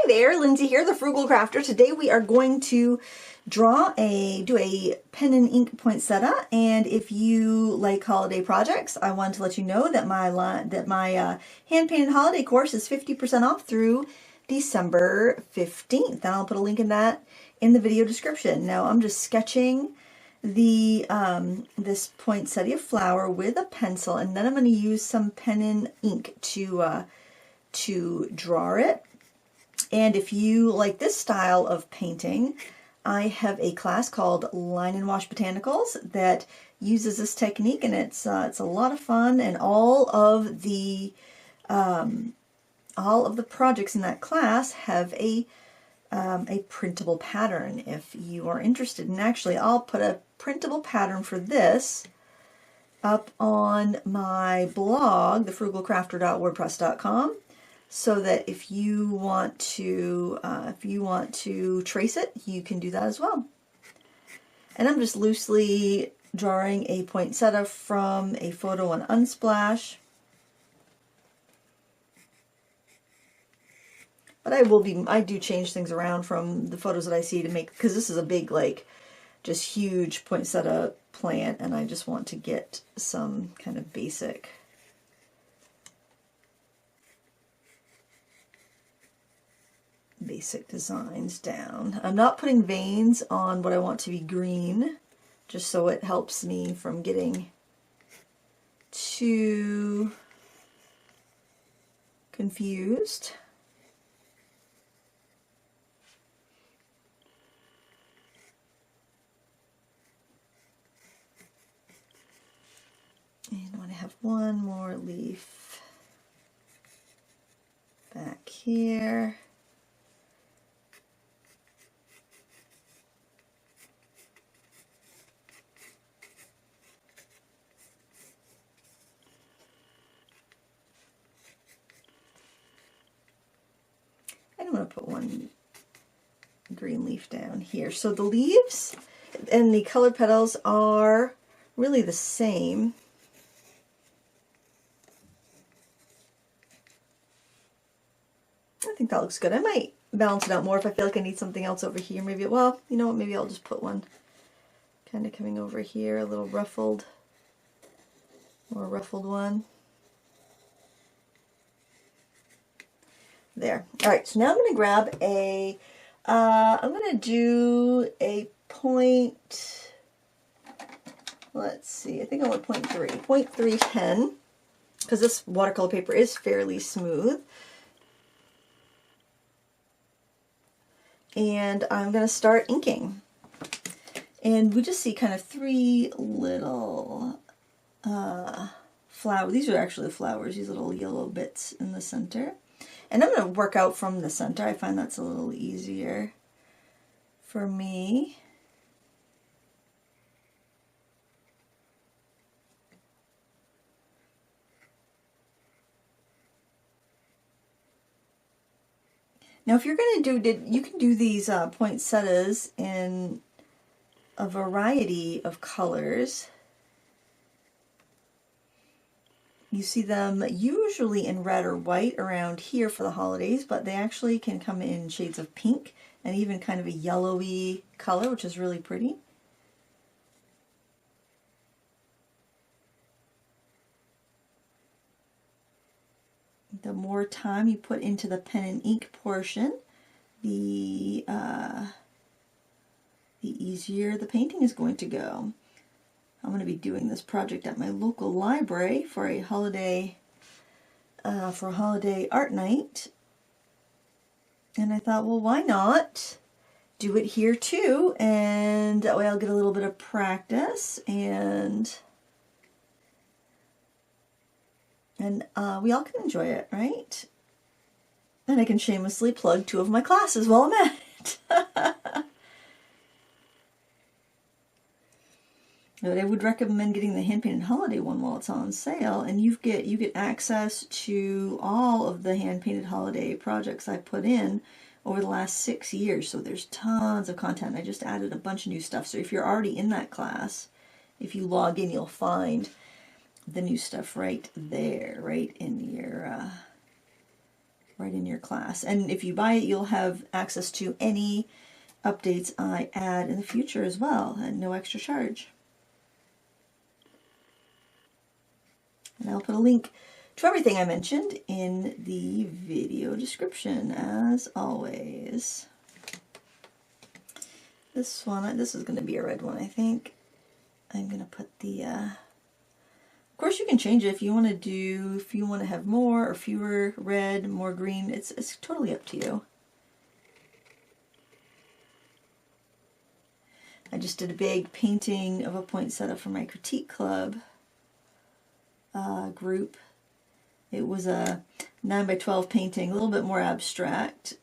Hi there, Lindsay here, the Frugal Crafter. Today we are going to do a pen and ink poinsettia, and if you like holiday projects, I want to let you know that my hand-painted holiday course is 50% off through December 15th, and I'll put a link in that in the video description. Now I'm just sketching the this poinsettia flower with a pencil, and then I'm going to use some pen and ink to draw it. And if you like this style of painting, I have a class called Line and Wash Botanicals that uses this technique, and it's a lot of fun. And all of the projects in that class have a printable pattern if you are interested. And actually, I'll put a printable pattern for this up on my blog, thefrugalcrafter.wordpress.com. So that if you want to trace it, you can do that as well. And I'm just loosely drawing a poinsettia from a photo on Unsplash. But I do change things around from the photos that I see to make, because this is a big, like, just huge poinsettia plant, and I just want to get some kind of basic designs down. I'm not putting veins on what I want to be green, just so it helps me from getting too confused. And I want to have one more leaf back here. I'm going to put one green leaf down here. So the leaves and the colored petals are really the same. I think that looks good. I might balance it out more if I feel like I need something else over here. Maybe, well, you know what, maybe I'll just put one kind of coming over here, a little ruffled, more ruffled one. There. All right, so now I'm going to grab I'm going to do a point, let's see, I think I want 0.3 pen, because this watercolor paper is fairly smooth. And I'm going to start inking. And we just see kind of three little flowers. These are actually flowers, these little yellow bits in the center. And I'm going to work out from the center. I find that's a little easier for me. Now, if you're going to do, you can do these poinsettias in a variety of colors. You see them usually in red or white around here for the holidays, but they actually can come in shades of pink and even kind of a yellowy color, which is really pretty. The more time you put into the pen and ink portion, the easier the painting is going to go. I'm going to be doing this project at my local library for a holiday art night, and I thought, well, why not do it here too, and that way I'll get a little bit of practice, and we all can enjoy it, right? And I can shamelessly plug 2 of my classes while I'm at it. But I would recommend getting the hand-painted holiday one while it's on sale, and you get access to all of the hand-painted holiday projects I put in over the last 6 years. So there's tons of content. I just added a bunch of new stuff. So if you're already in that class, if you log in, you'll find the new stuff right there, right in your right in your class. And if you buy it, you'll have access to any updates I add in the future as well, at no extra charge. And I'll put a link to everything I mentioned in the video description, as always. This one, this is going to be a red one, I think. I'm going to put the, of course you can change it if you want to do, if you want to have more or fewer red, more green, it's totally up to you. I just did a big painting of a poinsettia for my critique club group. It was a 9x12 painting, a little bit more abstract.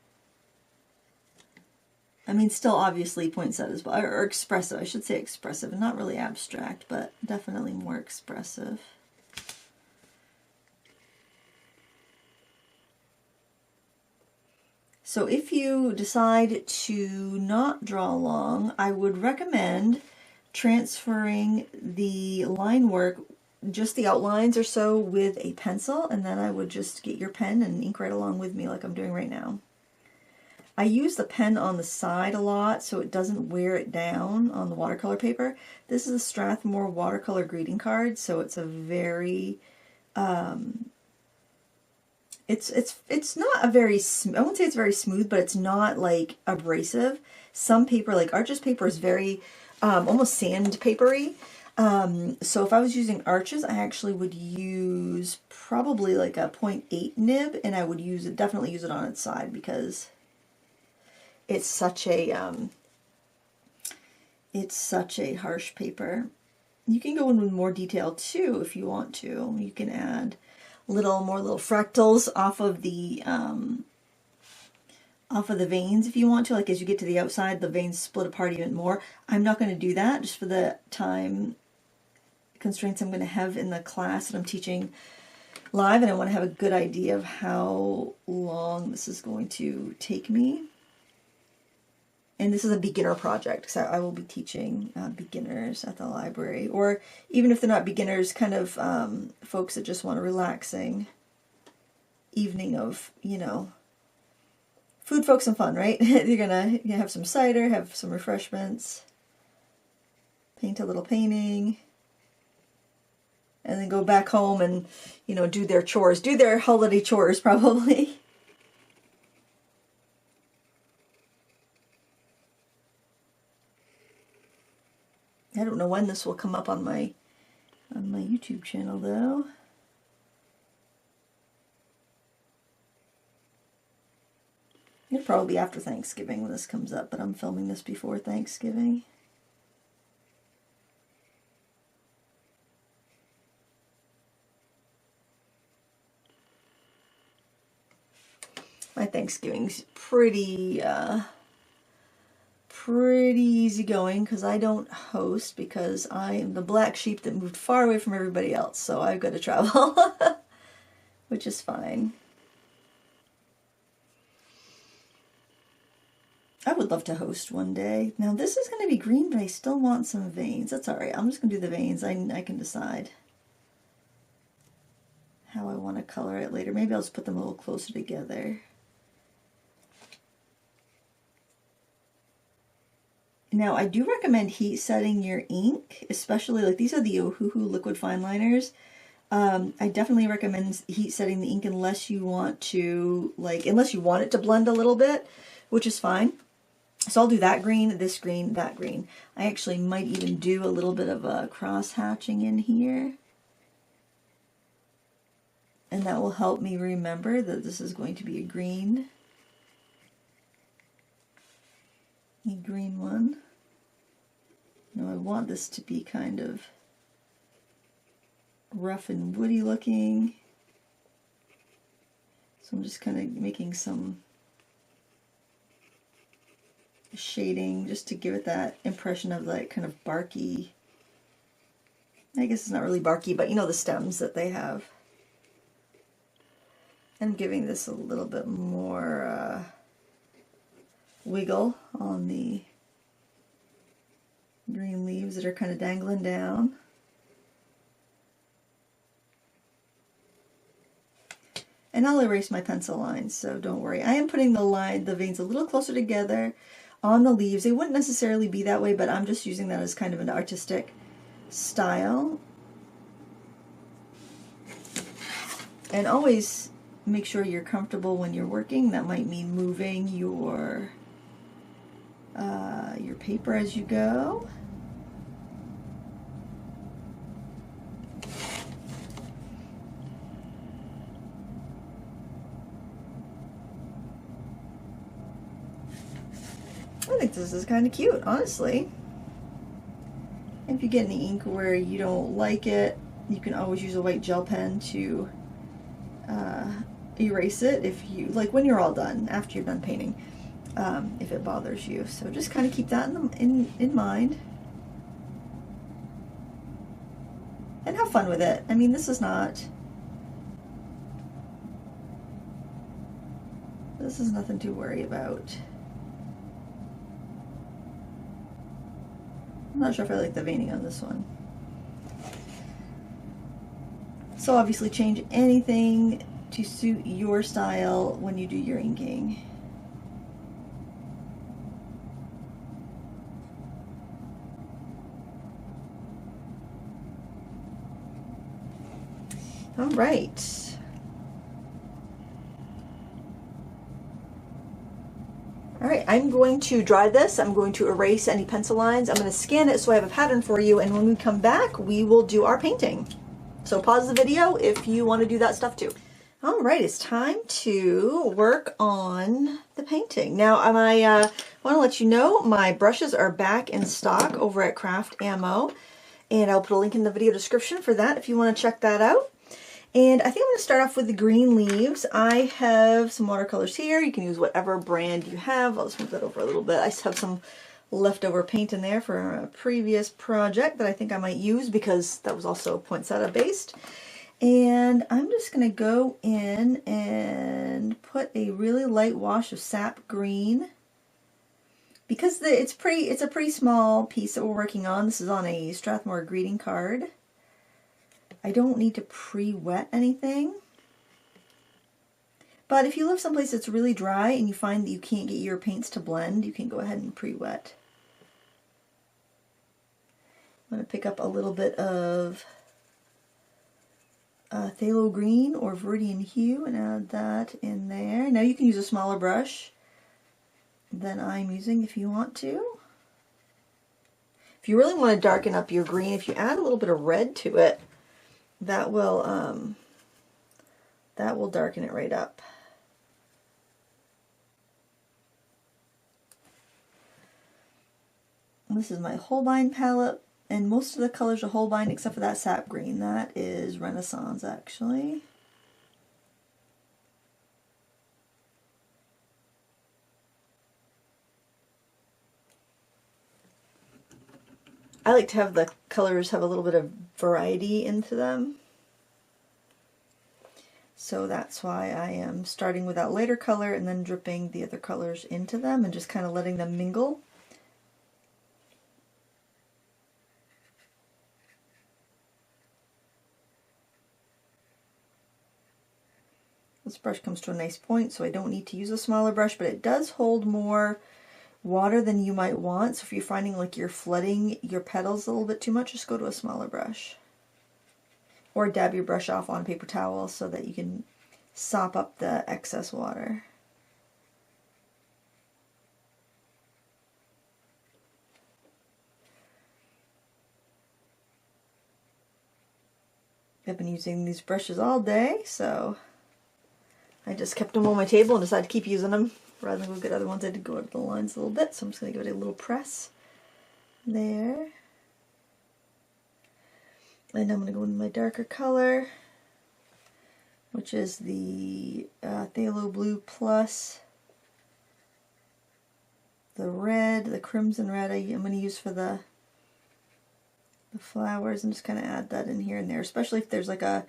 I mean, still obviously poinsettias, or expressive, I should say expressive, not really abstract, but definitely more expressive. So if you decide to not draw along, I would recommend transferring the line work, just the outlines or so, with a pencil, and then I would just get your pen and ink right along with me like I'm doing right now. I use the pen on the side a lot so it doesn't wear it down on the watercolor paper. This is a Strathmore watercolor greeting card, so it's a very it's not a very, I won't say it's very smooth, but it's not like abrasive. Some paper, like Arches paper, is very almost sandpapery. So if I was using Arches, I actually would use probably like a 0.8 nib, and I would use it, definitely use it on its side, because it's such a harsh paper. You can go in with more detail too if you want to. You can add more little fractals off of the veins if you want to. Like as you get to the outside, the veins split apart even more. I'm not going to do that just for the time constraints I'm going to have in the class that I'm teaching live, and I want to have a good idea of how long this is going to take me. And this is a beginner project, so I will be teaching beginners at the library, or even if they're not beginners, kind of folks that just want a relaxing evening of, you know, food, folks, and fun, right? You're gonna have some cider, have some refreshments, paint a little painting, and then go back home and, you know, do their chores, do their holiday chores probably. I don't know when this will come up on my YouTube channel though. It'll probably be after Thanksgiving when this comes up, but I'm filming this before Thanksgiving. My Thanksgiving's pretty easygoing because I don't host, because I am the black sheep that moved far away from everybody else, so I've got to travel, which is fine. I would love to host one day. Now this is going to be green, but I still want some veins. That's alright, I'm just going to do the veins. I can decide how I want to color it later. Maybe I'll just put them a little closer together. Now, I do recommend heat setting your ink, especially like these are the Ohuhu liquid fine liners. I definitely recommend heat setting the ink unless you want to, unless you want it to blend a little bit, which is fine. So I'll do that green, this green, that green. I actually might even do a little bit of a cross hatching in here. And that will help me remember that this is going to be a green one. Now I want this to be kind of rough and woody looking. So I'm just kind of making some shading just to give it that impression of like kind of barky. I guess it's not really barky, but you know the stems that they have. I'm giving this a little bit more wiggle on the green leaves that are kind of dangling down. And I'll erase my pencil lines, so don't worry. I am putting the veins a little closer together on the leaves. They wouldn't necessarily be that way, but I'm just using that as kind of an artistic style. And always make sure you're comfortable when you're working. That might mean moving your paper as you go. I think this is kind of cute, honestly. If you get any ink where you don't like it, you can always use a white gel pen to erase it if you like when you're all done, after you're done painting, if it bothers you. So just kind of keep that in mind. And have fun with it. I mean, this is nothing to worry about. I'm not sure if I like the veining on this one. So obviously change anything to suit your style when you do your inking. All right. All right, I'm going to dry this. I'm going to erase any pencil lines. I'm going to scan it so I have a pattern for you, and when we come back, we will do our painting. So pause the video if you want to do that stuff too. All right, it's time to work on the painting. Now, I want to let you know my brushes are back in stock over at Craft Ammo, and I'll put a link in the video description for that if you want to check that out. And I think I'm going to start off with the green leaves. I have some watercolors here. You can use whatever brand you have. I'll just move that over a little bit. I just have some leftover paint in there for a previous project that I think I might use because that was also poinsettia based. And I'm just going to go in and put a really light wash of sap green. Because it's a pretty small piece that we're working on. This is on a Strathmore greeting card. I don't need to pre-wet anything. But if you live someplace that's really dry and you find that you can't get your paints to blend, you can go ahead and pre-wet. I'm going to pick up a little bit of phthalo green or Viridian hue and add that in there. Now you can use a smaller brush than I'm using if you want to. If you really want to darken up your green, if you add a little bit of red to it, that will darken it right up. And this is my Holbein palette, and most of the colors are Holbein except for that sap green. That is Renaissance, actually. I like to have the colors have a little bit of variety into them. So that's why I am starting with that lighter color and then dripping the other colors into them and just kind of letting them mingle. This brush comes to a nice point, so I don't need to use a smaller brush, but it does hold more water than you might want. So if you're finding like you're flooding your petals a little bit too much, just go to a smaller brush. Or dab your brush off on a paper towel so that you can sop up the excess water. I've been using these brushes all day, so I just kept them on my table and decided to keep using them. Rather than go get other ones, I did go over the lines a little bit, so I'm just going to give it a little press there. And I'm going to go into my darker color, which is the phthalo blue plus the red, the crimson red I'm going to use for the flowers, and just kind of add that in here and there, especially if there's like a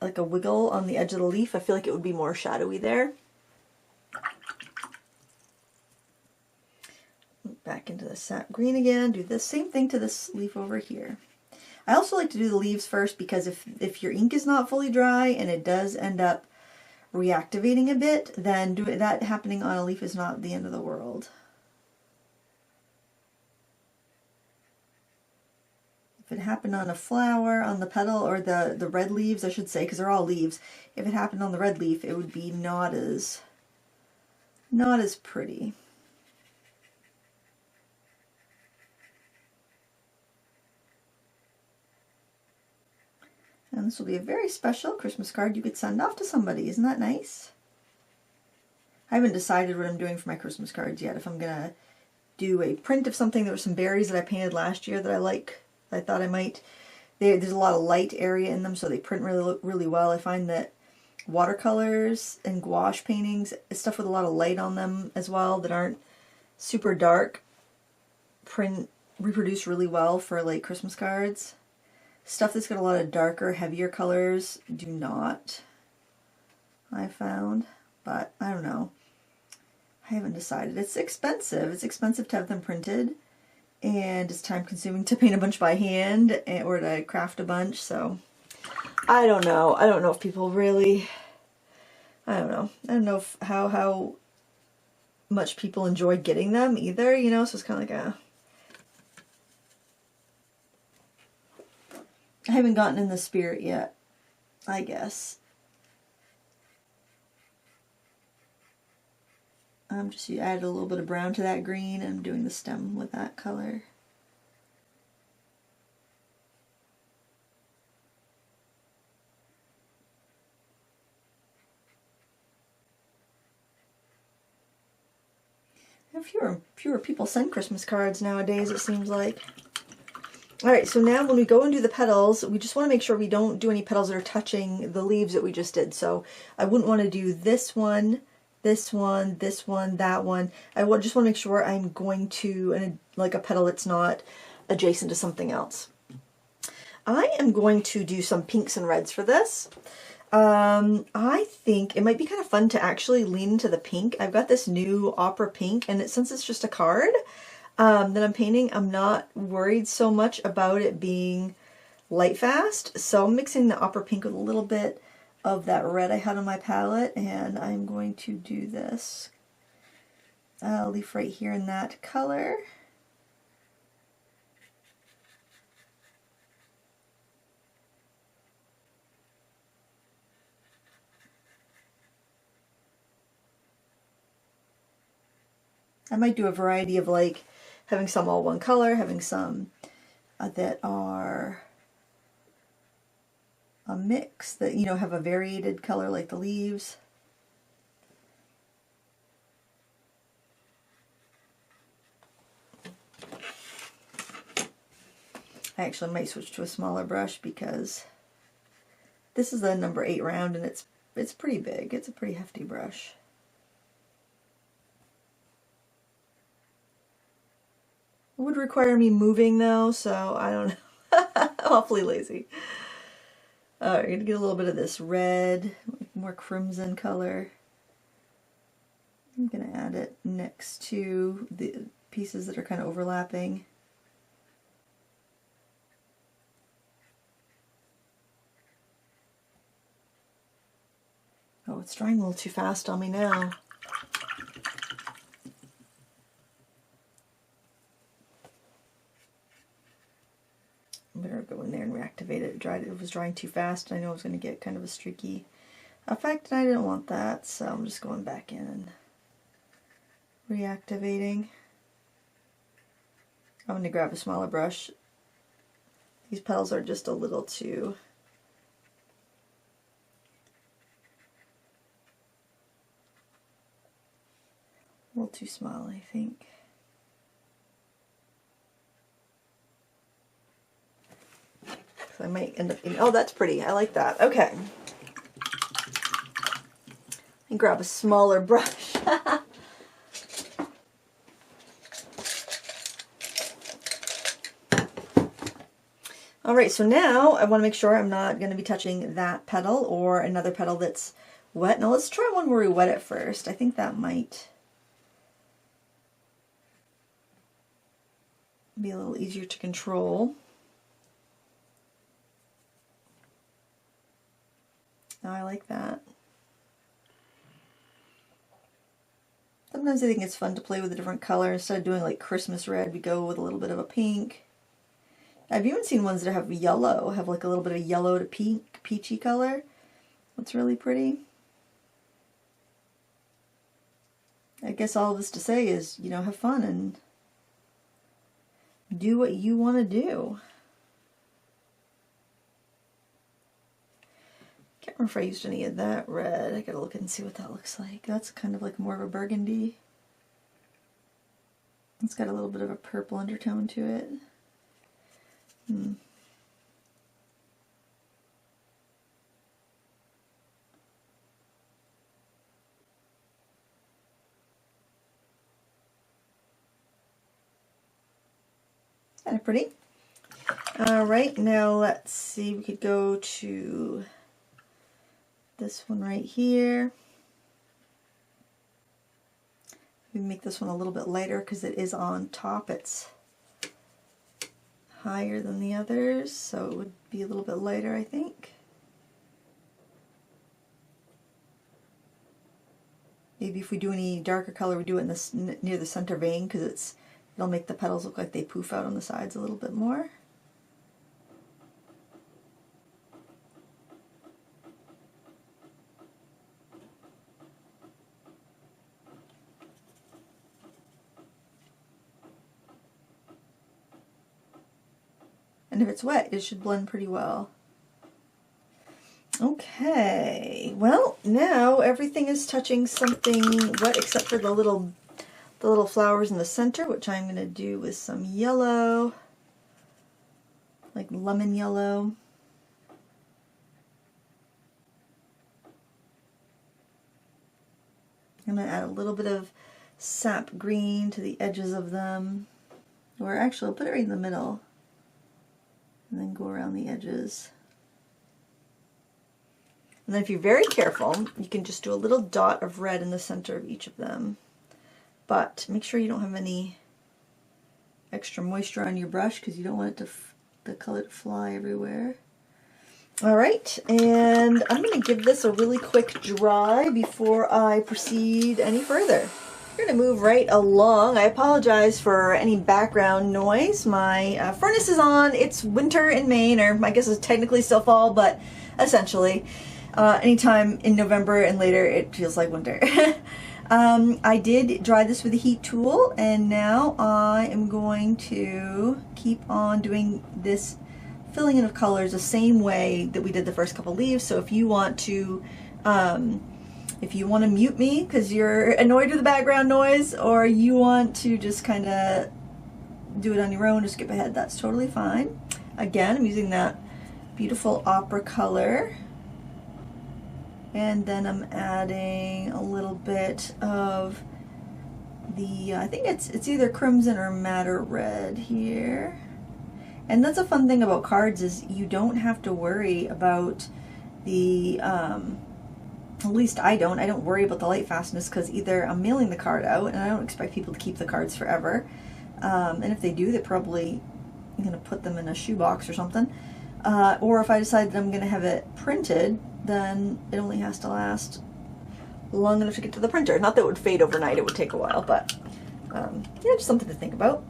wiggle on the edge of the leaf. I feel like it would be more shadowy there. Back into the sap green again, do the same thing to this leaf over here. I also like to do the leaves first because if your ink is not fully dry and it does end up reactivating a bit, then that happening on a leaf is not the end of the world. If it happened on a flower, on the petal, or the red leaves, I should say, because they're all leaves, if it happened on the red leaf, it would be not as pretty. And this will be a very special Christmas card you could send off to somebody. Isn't that nice? I haven't decided what I'm doing for my Christmas cards yet. If I'm going to do a print of something. There were some berries that I painted last year that I like. I thought I might. There's a lot of light area in them, so they print really well. I find that watercolors and gouache paintings, stuff with a lot of light on them as well, that aren't super dark, reproduce really well for like Christmas cards. Stuff that's got a lot of darker, heavier colors do not, I found. But I don't know. I haven't decided. It's expensive. It's expensive to have them printed, and it's time consuming to paint a bunch by hand or to craft a bunch, so I don't know. I don't know if people really, I don't know. I don't know if, how much people enjoy getting them either, you know, so it's kind of like I haven't gotten in the spirit yet, I guess. Just added a little bit of brown to that green, and I'm doing the stem with that color. And fewer people send Christmas cards nowadays, it seems like. Alright, so now when we go and do the petals, we just want to make sure we don't do any petals that are touching the leaves that we just did. So I wouldn't want to do this one, this one, this one, that one. I just want to make sure I'm going to, like a petal that's not adjacent to something else. I am going to do some pinks and reds for this. I think it might be kind of fun to actually lean into the pink. I've got this new opera pink, and since it's just a card that I'm painting, I'm not worried so much about it being light fast. So I'm mixing the opera pink with a little bit of that red I had on my palette, and I'm going to do this leaf right here in that color. I might do a variety of like having some all one color, having some that are a mix that, you know, have a variated color like the leaves. I actually might switch to a smaller brush because this is the number 8 round, and it's pretty big. It's a pretty hefty brush. It would require me moving though, so I don't know. I'm awfully lazy. Alright, I'm gonna get a little bit of this red, more crimson color. I'm gonna add it next to the pieces that are kind of overlapping. Oh, it's drying a little too fast on me now. I'm going to go in there and reactivate it. It was drying too fast. I know I was going to get kind of a streaky effect, and I didn't want that, so I'm just going back in and reactivating. I'm going to grab a smaller brush. These petals are just a little too small, I think. So I might end up oh, that's pretty. I like that. Okay. And grab a smaller brush. Alright, so now I want to make sure I'm not going to be touching that petal or another petal that's wet. Now let's try one where we wet it first. I think that might be a little easier to control. Now I like that. Sometimes I think it's fun to play with a different color. Instead of doing like Christmas red, we go with a little bit of a pink. I've even seen ones that have yellow, have like a little bit of yellow to pink, peachy color. That's really pretty. I guess all of this to say is, you know, have fun and do what you want to do. Can't remember if I used any of that red. I gotta look and see what that looks like. That's kind of like more of a burgundy. It's got a little bit of a purple undertone to it. Kind of pretty. All right, now let's see. We could go to this one right here. We make this one a little bit lighter because it is on top. It's higher than the others, so it would be a little bit lighter, I think. Maybe if we do any darker color, we do it in this near the center vein because it'll make the petals look like they poof out on the sides a little bit more. And if it's wet, it should blend pretty well. Okay, well, now everything is touching something wet except for the little flowers in the center, which I'm going to do with some yellow, like lemon yellow. I'm going to add a little bit of sap green to the edges of them, or actually I'll put it right in the middle and then go around the edges. And then if you're very careful, you can just do a little dot of red in the center of each of them. But make sure you don't have any extra moisture on your brush because you don't want it the color to fly everywhere. All right, and I'm going to give this a really quick dry before I proceed any further. We're going to move right along. I apologize for any background noise. My furnace is on. It's winter in Maine, or I guess it's technically still fall, but essentially anytime in November and later it feels like winter. I did dry this with a heat tool, and now I am going to keep on doing this filling in of colors the same way that we did the first couple leaves. So if you want to mute me because you're annoyed with the background noise, or you want to just kind of do it on your own or skip ahead, that's totally fine. Again, I'm using that beautiful opera color. And then I'm adding a little bit of the, I think it's either crimson or madder red here. And that's a fun thing about cards, is you don't have to worry about the, at least I don't worry about the light fastness, because either I'm mailing the card out and I don't expect people to keep the cards forever. And if they do, they're probably going to put them in a shoebox or something. Or if I decide that I'm going to have it printed, then it only has to last long enough to get to the printer. Not that it would fade overnight, it would take a while, but yeah, just something to think about.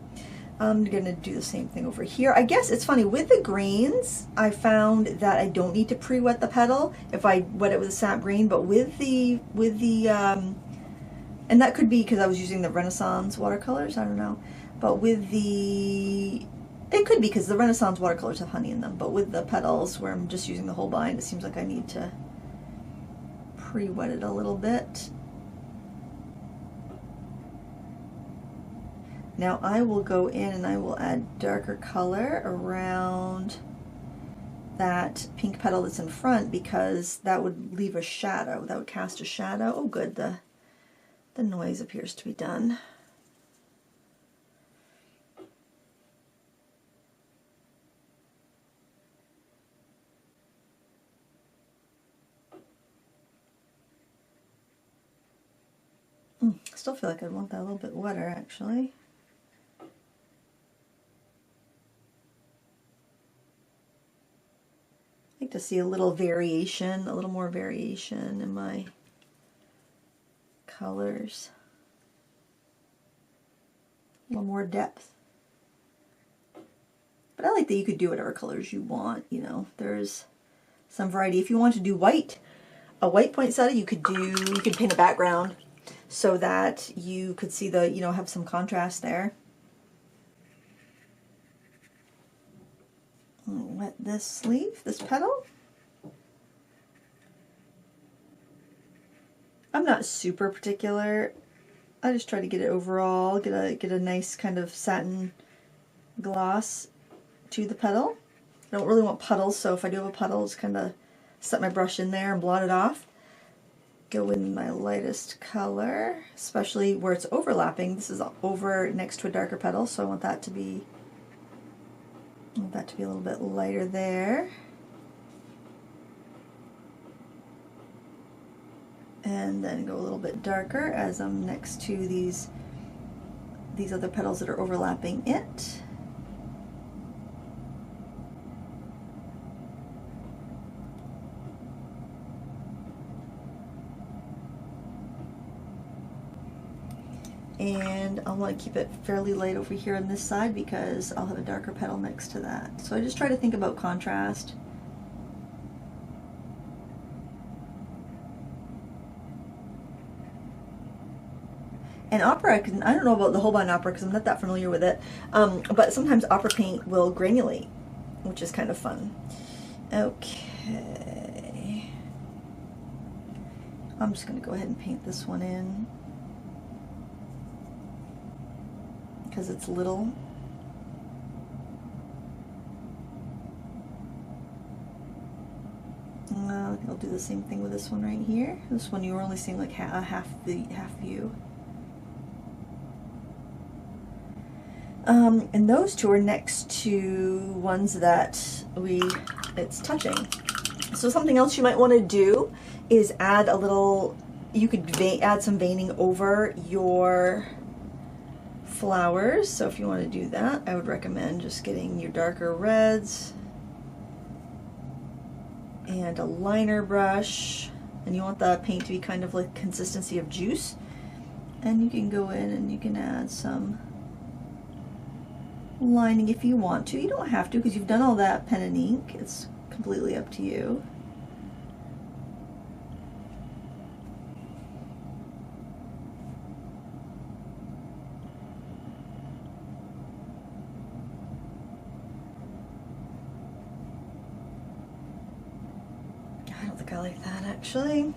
I'm going to do the same thing over here. I guess it's funny, with the greens, I found that I don't need to pre-wet the petal if I wet it with a sap green, but with the and that could be because I was using the Renaissance watercolors, I don't know, but with the, it could be because the Renaissance watercolors have honey in them, but with the petals where I'm just using the whole bind, it seems like I need to pre-wet it a little bit. Now I will go in and I will add darker color around that pink petal that's in front, because that would leave a shadow, that would cast a shadow. Oh good, the noise appears to be done. I still feel like I'd want that a little bit wetter, actually. like to see a little variation, a little more variation in my colors. A little more depth. But I like that you could do whatever colors you want, you know. There's some variety. If you want to do white, a white poinsettia, you could paint a background so that you could see the, you know, have some contrast there. Wet this leaf, this petal. I'm not super particular. I just try to get it overall, get a nice kind of satin gloss to the petal. I don't really want puddles, so if I do have a puddle, just kind of set my brush in there and blot it off. Go in my lightest color, especially where it's overlapping. This is over next to a darker petal, so I want that to be a little bit lighter there. And then go a little bit darker as I'm next to these other petals that are overlapping it. And I want to keep it fairly light over here on this side because I'll have a darker petal next to that. So I just try to think about contrast. And opera, I don't know about the Holbein opera because I'm not that familiar with it, but sometimes opera paint will granulate, which is kind of fun. Okay. I'm just going to go ahead and paint this one in because it's little. I think I'll do the same thing with this one right here. This one you were only seeing like half view. And those two are next to ones that it's touching. So something else you might want to do is add a little, you could add some veining over your flowers. So if you want to do that, I would recommend just getting your darker reds and a liner brush, and you want the paint to be kind of like consistency of juice, and you can go in and you can add some lining if you want to. You don't have to because you've done all that pen and ink. It's completely up to you. I don't think I like that actually.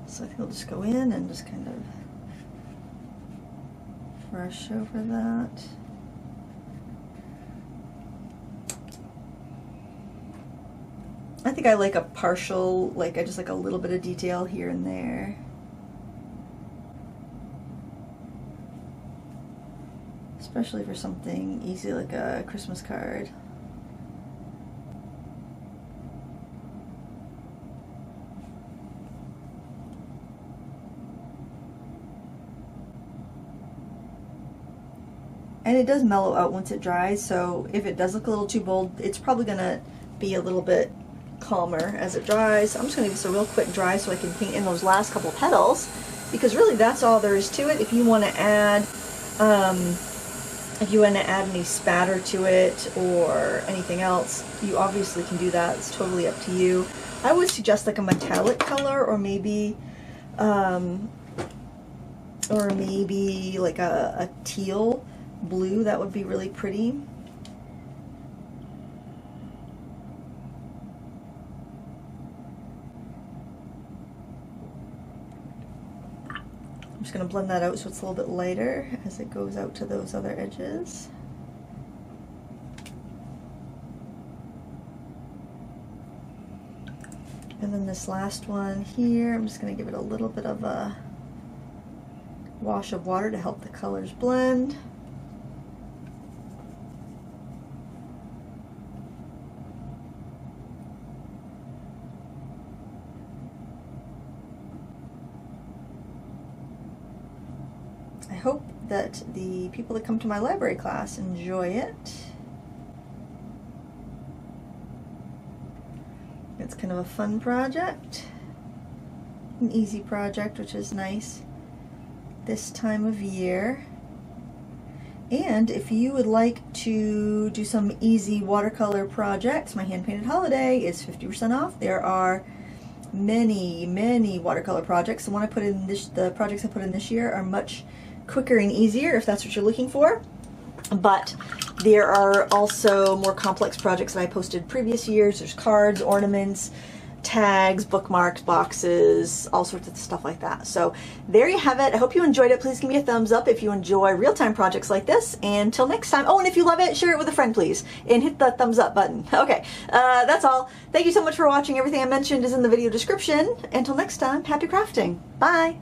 So I think I'll just go in and just kind of brush over that. I think I like a partial, like I just like a little bit of detail here and there. Especially for something easy like a Christmas card. And it does mellow out once it dries, so if it does look a little too bold, it's probably going to be a little bit calmer as it dries. I'm just going to give this a real quick dry so I can paint in those last couple petals, because really that's all there is to it. If you want to add any spatter to it or anything else, you obviously can do that. It's totally up to you. I would suggest like a metallic color, or maybe like a teal blue. That would be really pretty. I'm just going to blend that out so it's a little bit lighter as it goes out to those other edges. And then this last one here, I'm just going to give it a little bit of a wash of water to help the colors blend. I hope that the people that come to my library class enjoy it. It's kind of a fun project, an easy project, which is nice this time of year. And if you would like to do some easy watercolor projects, my hand painted holiday is 50% off. There are many watercolor projects. The projects I put in this year are much quicker and easier if that's what you're looking for. But there are also more complex projects that I posted previous years. There's cards, ornaments, tags, bookmarks, boxes, all sorts of stuff like that. So there you have it. I hope you enjoyed it. Please give me a thumbs up if you enjoy real-time projects like this. And until next time, oh, and if you love it, share it with a friend, please. And hit the thumbs up button. Okay, that's all. Thank you so much for watching. Everything I mentioned is in the video description. Until next time, happy crafting. Bye.